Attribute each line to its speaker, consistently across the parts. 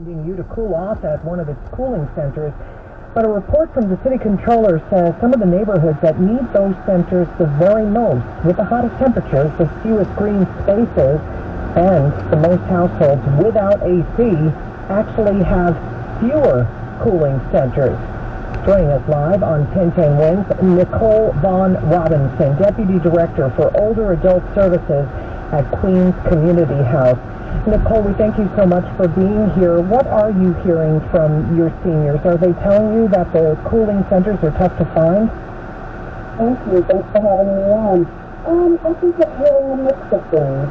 Speaker 1: Reminding you to cool off at one of its cooling centers. But a report from the city controller says some of the neighborhoods that need those centers the very most, with the hottest temperatures, the fewest green spaces, and the most households without AC, actually have fewer cooling centers. Joining us live on 1010 Wins, Nicole Vaughn Robinson, Deputy Director for Older Adult Services at Queens Community House. Nicole, we thank you so much for being here. What are you hearing from your seniors? Are they telling you that the cooling centers are tough to find?
Speaker 2: Thank you. Thanks for having me on. I think we're hearing a mix of things.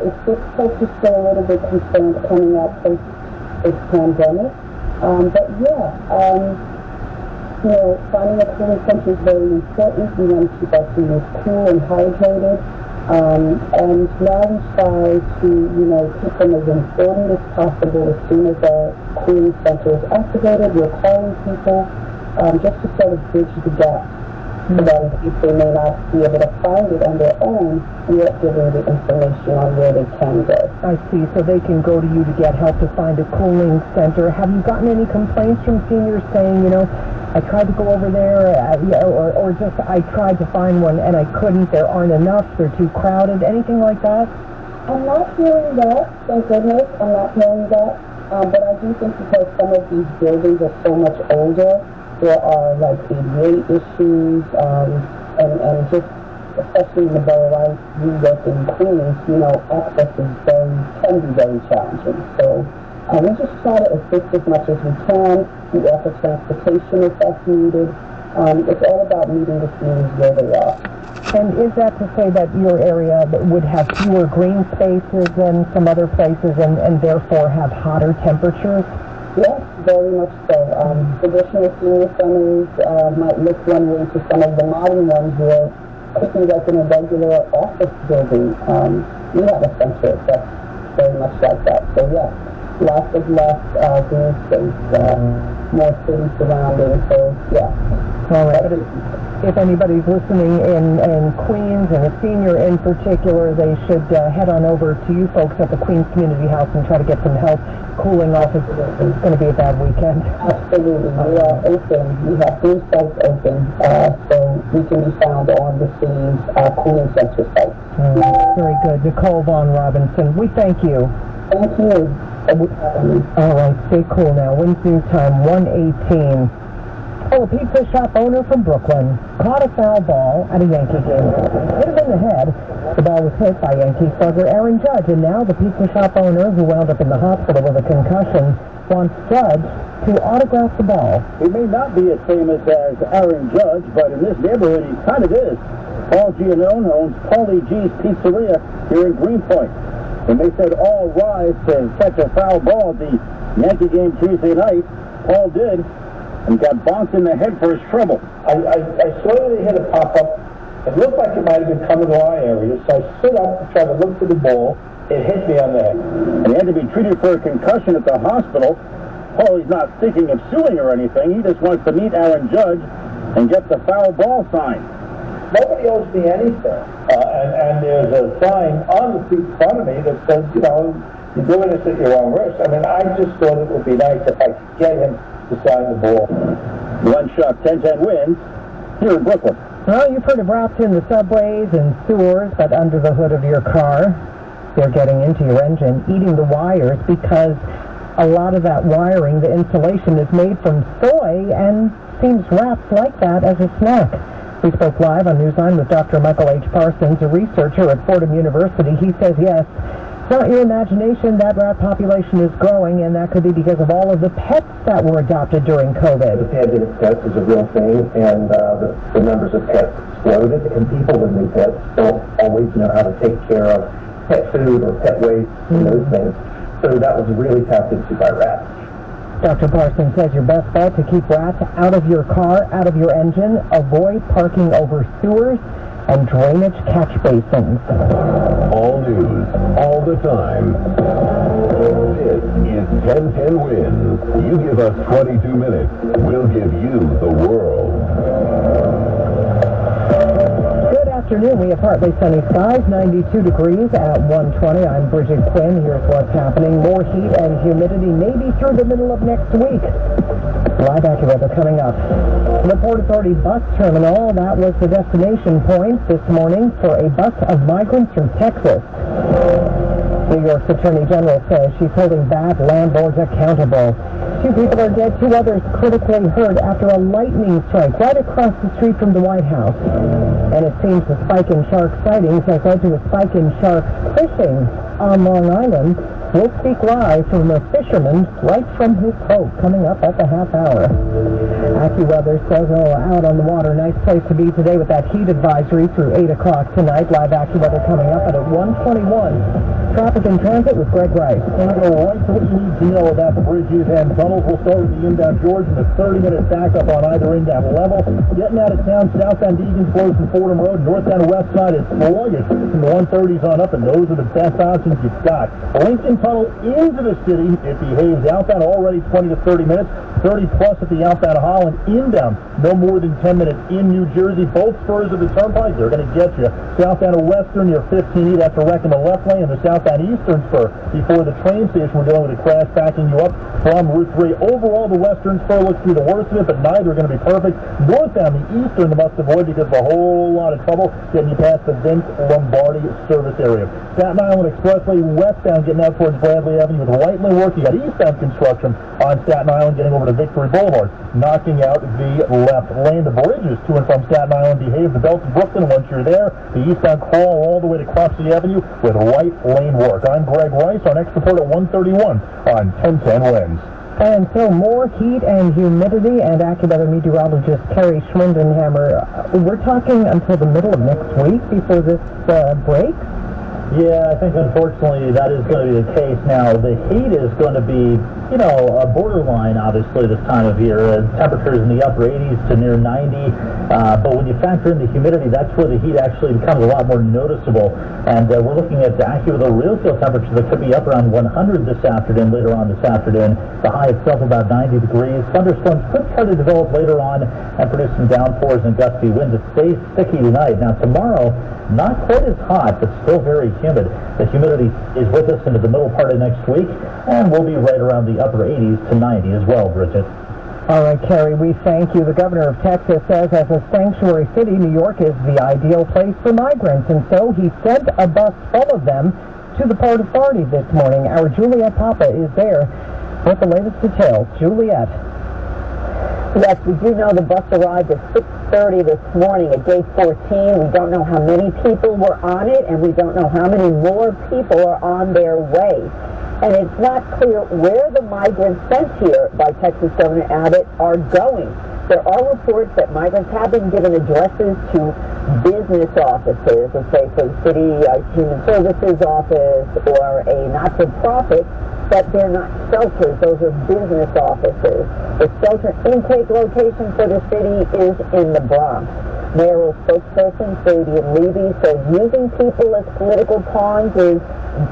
Speaker 2: It's just folks are still a little bit concerned coming out of this pandemic. Finding a cooling center is very important. We want to keep our seniors cool and hydrated. And now we try to, keep them as informed as possible. As soon as our cooling center is activated, we're calling people just to sort of bridge the gap. So that if they may not be able to find it on their own, we are giving the information on where they can go.
Speaker 1: I see. So they can go to you to get help to find a cooling center. Have you gotten any complaints from seniors saying, I tried to go over there, or just I tried to find one and I couldn't, there aren't enough, they're too crowded, anything like that?
Speaker 2: I'm not hearing that, thank goodness, I'm not hearing that. But I do think because some of these buildings are so much older, there are like ADA issues, and just, especially in the borough I work in Queens, access can be very challenging. So we just try to assist as much as we can. We offer transportation if that's needed. It's all about meeting the seniors where they are.
Speaker 1: And is that to say that your area would have fewer green spaces than some other places and therefore have hotter temperatures?
Speaker 2: Yes, very much so. Traditional senior centers might look one way to some of the modern ones where could be like in a regular office building. We have a center that's very much like that. So yes, lots of less green space, more city surroundings. So yeah.
Speaker 1: All right. If anybody's listening in Queens, and a senior in particular, they should head on over to you folks at the Queens Community House and try to get some help cooling off. It's going to be a bad weekend.
Speaker 2: Absolutely. We are open. We have 3 sites open, so we can be found on the city's cooling center site.
Speaker 1: Very good. Nicole Vaughn Robinson, we thank you.
Speaker 2: Thank you.
Speaker 1: All right, stay cool now. Wins News Time 1:18. A pizza shop owner from Brooklyn caught a foul ball at a Yankee game. Hit him in the head. The ball was hit by Yankee slugger Aaron Judge, and now the pizza shop owner, who wound up in the hospital with a concussion, wants Judge to autograph the ball.
Speaker 3: He may not be as famous as Aaron Judge, but in this neighborhood he kind of is. Paul Giannone owns Paulie G's Pizzeria here in Greenpoint. When they said all rise to catch a foul ball at the Yankee game Tuesday night, Paul did, and got bonked in the head for his trouble.
Speaker 4: I saw that he hit a pop-up. It looked like it might have been coming to our area, so I stood up to try to look for the ball. It hit me on the head.
Speaker 3: And he had to be treated for a concussion at the hospital. Paulie's not thinking of suing or anything. He just wants to meet Aaron Judge and get the foul ball signed.
Speaker 4: Nobody owes me anything. And there's a sign on the seat in front of me that says, you're doing this at your own risk. I mean, I just thought it would be nice if I could get him to sign the ball.
Speaker 3: One shot, 10-10 wins here in Brooklyn.
Speaker 1: Well, you've heard of rats in the subways and sewers, but under the hood of your car, they're getting into your engine, eating the wires, because a lot of that wiring, the insulation, is made from soy, and seems rats like that as a snack. We spoke live on Newsline with Dr. Michael H. Parsons, a researcher at Fordham University. He says, yes, it's not your imagination, that rat population is growing, and that could be because of all of the pets that were adopted during COVID.
Speaker 5: The pandemic of pets is a real thing, and the numbers of pets exploded, and people with new pets don't always know how to take care of pet food or pet waste and those things. So that was really tapped into by rats.
Speaker 1: Dr. Parsons says your best bet to keep rats out of your car, out of your engine, avoid parking over sewers and drainage catch basins.
Speaker 6: All news, all the time. This is 1010 Wins. You give us 22 minutes, we'll give you the world.
Speaker 1: Good afternoon. We have partly sunny skies, 92 degrees at 1:20. I'm Bridget Quinn. Here's what's happening. More heat and humidity maybe through the middle of next week. Live AccuWeather coming up. The Port Authority bus terminal, that was the destination point this morning for a bus of migrants from Texas. New York's Attorney General says she's holding bad landlords accountable. 2 people are dead, 2 others critically hurt after a lightning strike right across the street from the White House. And it seems the spike in shark sightings has led to a spike in shark fishing on Long Island. We'll speak live from a fisherman right from his boat coming up at the half hour. AccuWeather says, out on the water, nice place to be today with that heat advisory through 8 o'clock tonight. Live AccuWeather coming up at 1:21. Traffic and transit with Greg Rice.
Speaker 3: And we'll go right to what you need to know about the bridges and tunnels. We'll start with the inbound George and a 30-minute backup on either inbound level. Getting out of town, southbound Egan's flows from Fordham Road, northbound West Side is sluggish from the 130s on up, and those are the best options you've got. Lincoln Tunnel into the city, it behaves outbound already 20 to 30 minutes, 30 plus at the outbound Holland, inbound no more than 10 minutes in New Jersey. Both spurs of the turnpike, they're going to get you. Southbound of Western near 15E, that's a wreck in the left lane, and the southbound Eastern spur before the train station, we're dealing with a crash backing you up from Route 3. Overall, the Western spur looks to be the worst of it, but neither are going to be perfect. Northbound, the Eastern, the must avoid because of a whole lot of trouble getting you past the Vince Lombardi service area. Staten Island Expressway westbound getting out towards Bradley Avenue with lightly work. You got eastbound construction on Staten Island getting over to Victory Boulevard, knocking out the left lane. The bridges to and from Staten Island behave. The Belt to Brooklyn, once you're there, the eastbound crawl all the way to Cropsey Avenue with right lane work. I'm Greg Rice on Extra Report at 1:31 on 1010 Winds.
Speaker 1: And so more heat and humidity, and AccuWeather meteorologist Carrie Schwindenhammer. We're talking until the middle of next week before this breaks?
Speaker 7: Yeah, I think unfortunately that is going to be the case. Now, the heat is going to be, a borderline, obviously, this time of year. Temperatures in the upper 80s to near 90. But when you factor in the humidity, that's where the heat actually becomes a lot more noticeable. And we're looking at AccuWeather real field temperatures that could be up around 100 this afternoon, later on this afternoon. The high itself about 90 degrees. Thunderstorms could try to develop later on and produce some downpours and gusty winds. It stays sticky tonight. Now, tomorrow, not quite as hot, but still very humid. The humidity is with us into the middle part of next week, and we'll be right around the upper 80s to 90 as well, Bridget.
Speaker 1: All right, Carrie, we thank you. The governor of Texas says as a sanctuary city, New York is the ideal place for migrants, and so he sent a bus full of them to the Port Authority this morning. Our Juliet Papa is there with the latest details. Juliet.
Speaker 2: Yes, we do know the bus arrived at 6:30 this morning at gate 14. We don't know how many people were on it, and we don't know how many more people are on their way. And it's not clear where the migrants sent here by Texas Governor Abbott are going. There are reports that migrants have been given addresses to business offices, let's say for the city human services office or a not-for-profit, but they're not shelters. Those are business offices. The shelter intake location for the city is in the Bronx. Mayoral spokesperson Fabian Levy says using people as political pawns is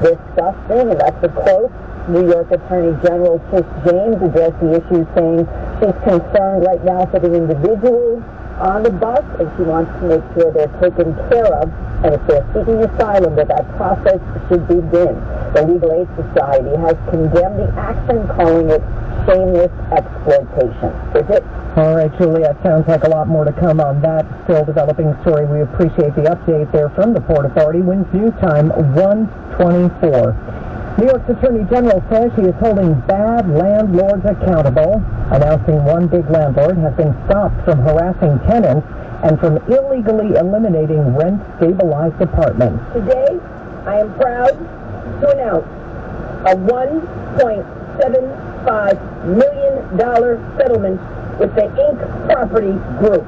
Speaker 2: disgusting, and that's a quote. New York Attorney General Tish James addressed the issue, saying she's concerned right now for the individuals on the bus, and she wants to make sure they're taken care of, and if they're seeking asylum, that process should begin. The Legal Aid Society has condemned the action, calling it shameless exploitation. Bridget?
Speaker 1: All right, Juliet, sounds like a lot more to come on that still developing story. We appreciate the update there from the Port Authority. Winds News Time 1:24. New York's Attorney General says she is holding bad landlords accountable, announcing one big landlord has been stopped from harassing tenants and from illegally eliminating rent-stabilized apartments.
Speaker 8: Today, I am proud to announce a $1.75 million settlement with the Inc. Property Group.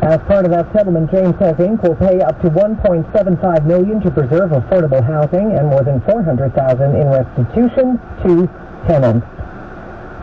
Speaker 1: As part of that settlement, James says Inc. will pay up to $1.75 million to preserve affordable housing and more than $400,000 in restitution to tenants.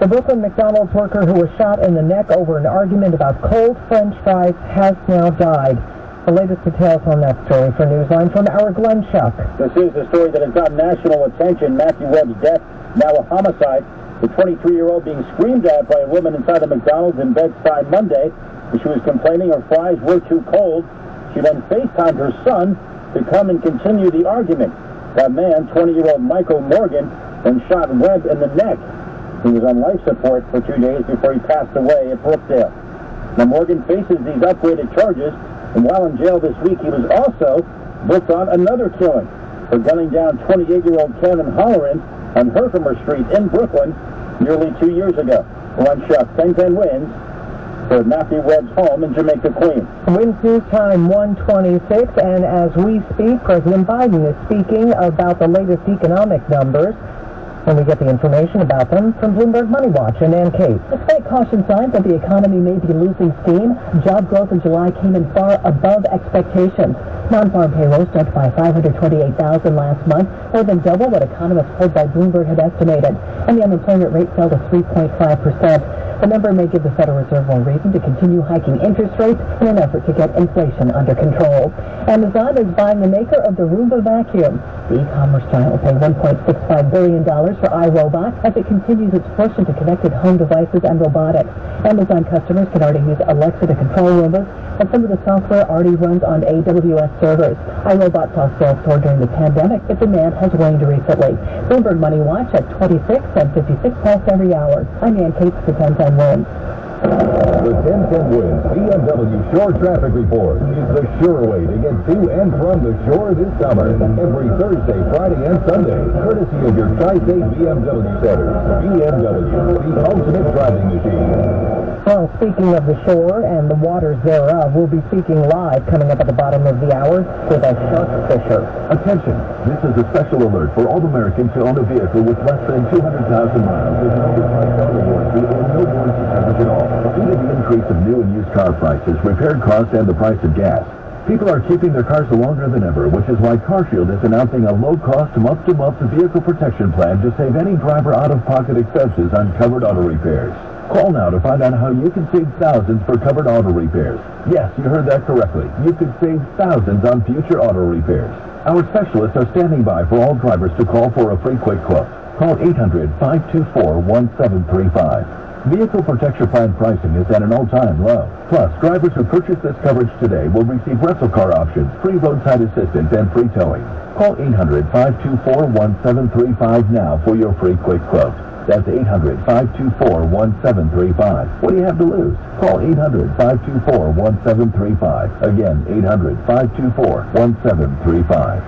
Speaker 1: The Brooklyn McDonald's worker who was shot in the neck over an argument about cold French fries has now died. The latest details on that story for Newsline from our Glenn Schuck.
Speaker 3: This is the story that has got national attention. Matthew Webb's death, now a homicide. The 23-year-old being screamed at by a woman inside the McDonald's in Bed-Stuy Monday. She was complaining her fries were too cold. She then FaceTimed her son to come and continue the argument. That man, 20-year-old Michael Morgan, then shot Webb in the neck. He was on life support for 2 days before he passed away at Brookdale. Now, Morgan faces these upgraded charges, and while in jail this week, he was also booked on another killing for gunning down 28-year-old Kevin Holleran on Herkimer Street in Brooklyn nearly 2 years ago. One shot, 10-10 wins for Matthew Webb's home in Jamaica, Queens.
Speaker 1: Wins News Time 126, and as we speak, President Biden is speaking about the latest economic numbers. And we get the information about them from Bloomberg Money Watch and Ann Case.
Speaker 9: Despite caution signs that the economy may be losing steam, job growth in July came in far above expectations. Non-farm payrolls jumped by 528,000 last month, more than double what economists told by Bloomberg had estimated, and the unemployment rate fell to 3.5%. The number may give the Federal Reserve more reason to continue hiking interest rates in an effort to get inflation under control. Amazon is buying the maker of the Roomba vacuum. The e-commerce giant will pay $1.65 billion for iRobot as it continues its push into connected home devices and robotics. Amazon customers can already use Alexa to control Roombas, and some of the software already runs on AWS servers. iRobot saw sales soar during the pandemic, but demand has waned recently. Bloomberg Money Watch at 26 and 56 past every hour. I'm Ann Cates for 1010 Wins.
Speaker 6: The 1010 Wins BMW Shore Traffic Report is the sure way to get to and from the shore this summer. Every Thursday, Friday, and Sunday, courtesy of your Tri-State BMW centers. BMW, the ultimate driving machine.
Speaker 1: Well, speaking of the shore and the waters thereof, we'll be speaking live coming up at the bottom of the hour with a shark fisher.
Speaker 6: Attention, this is a special alert for all Americans who own a vehicle with less than 200,000 miles with an overpriced auto warranty or no warranty coverage at all. Due to the increase of new and used car prices, repair costs, and the price of gas, people are keeping their cars longer than ever, which is why CarShield is announcing a low-cost month-to-month vehicle protection plan to save any driver out-of-pocket expenses on covered auto repairs. Call now to find out how you can save thousands for covered auto repairs. Yes, you heard that correctly. You could save thousands on future auto repairs. Our specialists are standing by for all drivers to call for a free quick quote. Call 800-524-1735. Vehicle Protection Plan pricing is at an all-time low. Plus, drivers who purchase this coverage today will receive rental car options, free roadside assistance, and free towing. Call 800-524-1735 now for your free quick quote. That's 800-524-1735. What do you have to lose? Call 800-524-1735. Again, 800-524-1735.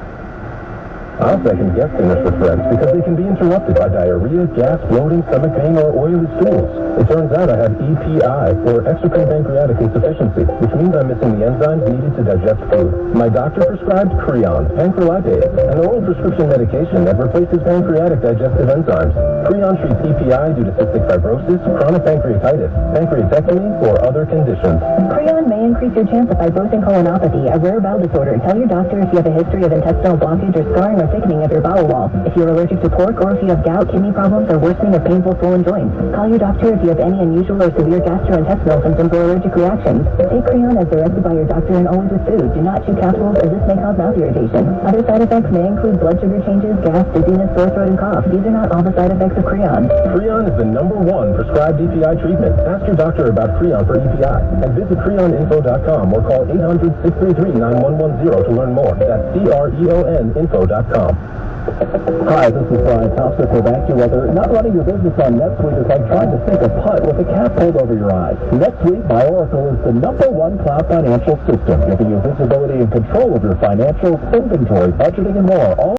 Speaker 5: I'll second guess initial threats because they can be interrupted by diarrhea, gas, bloating, stomach pain, or oily stools. It turns out I have EPI, or exocrine pancreatic insufficiency, which means I'm missing the enzymes needed to digest food. My doctor prescribed Creon, pancrelatase, an oral prescription medication that replaces pancreatic digestive enzymes. Creon treats EPI due to cystic fibrosis, chronic pancreatitis, pancreatectomy, or other conditions.
Speaker 9: Creon may increase your chance of fibrosing colonopathy, a rare bowel disorder. Tell your doctor if you have a history of intestinal blockage or scarring or thickening of your bowel wall. If you're allergic to pork, or if you have gout, kidney problems, or worsening of painful swollen joints. Call your doctor if you have any unusual or severe gastrointestinal symptoms or allergic reactions. Take Creon as directed by your doctor and always with food. Do not chew capsules as this may cause mouth irritation. Other side effects may include blood sugar changes, gas, dizziness, sore throat, and cough. These are not all the side effects of Creon.
Speaker 5: Creon is the #1 prescribed EPI treatment. Ask your doctor about Creon for EPI and visit creoninfo.com or call 800-633-9110 to learn more. That's CREONinfo.com.
Speaker 10: Hi, this is Brian Thompson for AccuWeather. Not running your business on NetSuite is like trying to sink a putt with a cap pulled over your eyes. NetSuite by Oracle is the #1 cloud financial system, giving you visibility and control of your financials, inventory, budgeting, and more. All